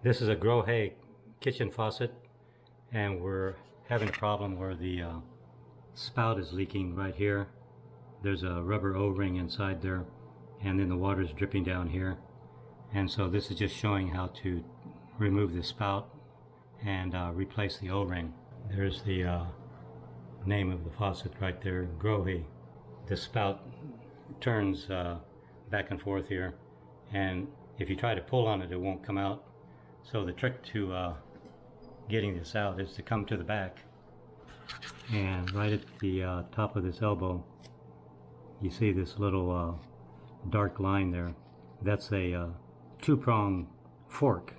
This is a Grohe kitchen faucet, and we're having a problem where the spout is leaking right here. There's a rubber O-ring inside there, and then the water is dripping down here. And so this is just showing how to remove the spout and replace the O-ring. There's the name of the faucet right there, Grohe. The spout turns back and forth here, and if you try to pull on it, it won't come out. So the trick to getting this out is to come to the back, and right at the top of this elbow you see this little dark line there. That's a two-prong fork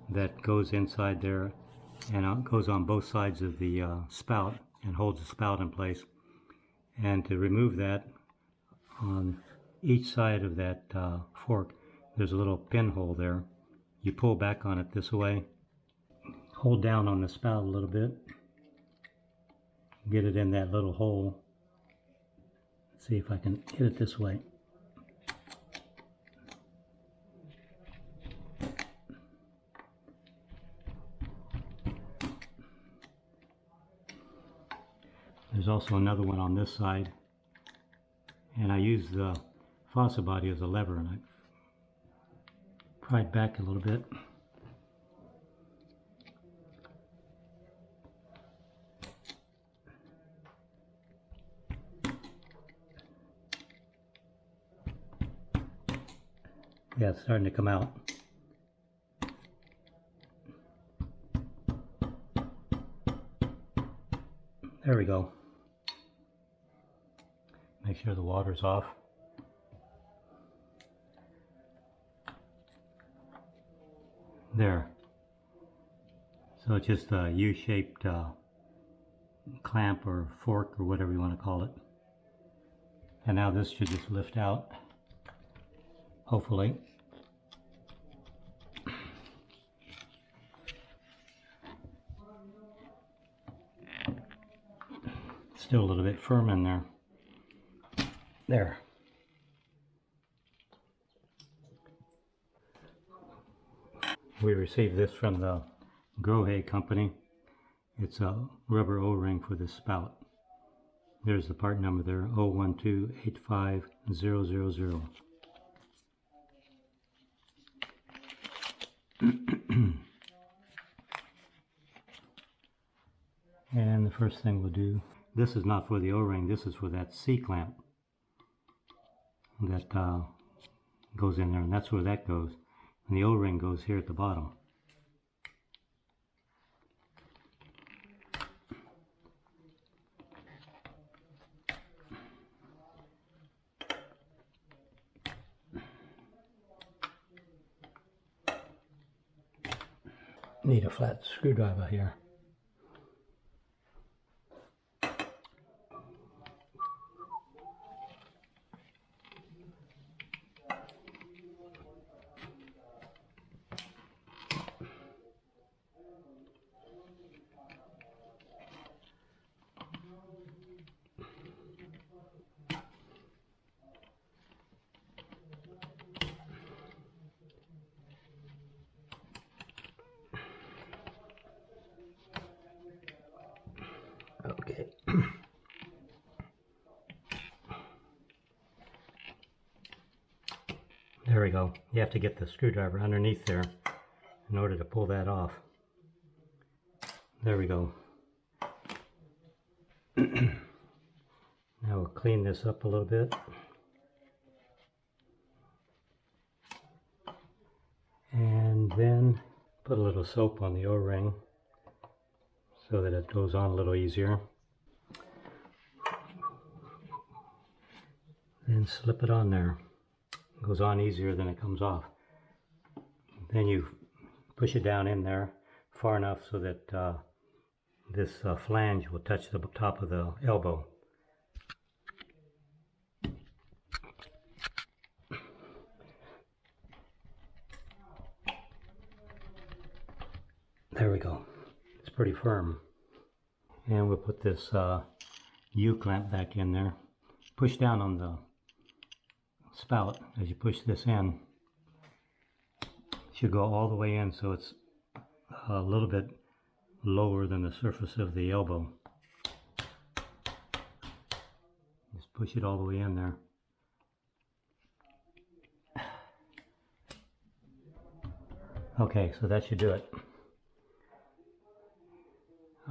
that goes inside there, and it goes on both sides of the spout and holds the spout in place. And to remove that, on each side of that fork there's a little pinhole there. You pull back on it this way, hold down on the spout a little bit, get it in that little hole. Let's see if I can hit it this way. There's also another one on this side, and I use the faucet body as a lever, and I pry it back a little bit. Yeah, it's starting to come out. There we go. Make sure the water's off. There. So it's just a U-shaped clamp or fork or whatever you want to call it. And now this should just lift out, hopefully. Still a little bit firm in there. There. We received this from the Grohe company. It's a rubber O-ring for the spout. There's the part number there, 012-85000. And the first thing we'll do, this is not for the O-ring, this is for that C-clamp that goes in there, and that's where that goes. And the O-ring goes here at the bottom. Need a flat screwdriver here. Okay. There we go. You have to get the screwdriver underneath there in order to pull that off. There we go. Now we'll clean this up a little bit. And then put a little soap on the O-ring so that it goes on a little easier. Then slip it on there. It goes on easier than it comes off. Then you push it down in there far enough so that this flange will touch the top of the elbow. There we go. It's pretty firm. And we'll put this U-clamp back in there. Push down on the spout as you push this in. should go all the way in, so it's a little bit lower than the surface of the elbow. Just push it all the way in there. Okay, so that should do it.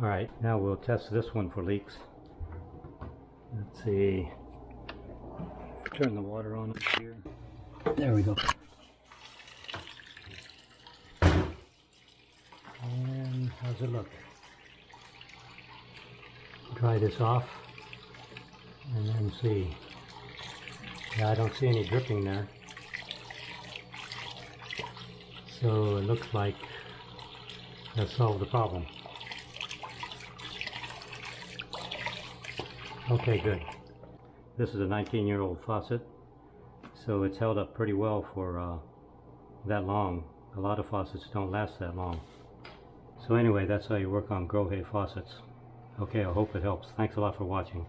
Alright, now we'll test this one for leaks. Let's see. Turn the water on up here. There we go. And how's it look? Dry this off and then see. Yeah, I don't see any dripping there. So it looks like that solved the problem. Okay, good. This is a 19-year-old faucet, so it's held up pretty well for that long. A lot of faucets don't last that long. So anyway, that's how you work on Grohe faucets. Okay, I hope it helps. Thanks a lot for watching.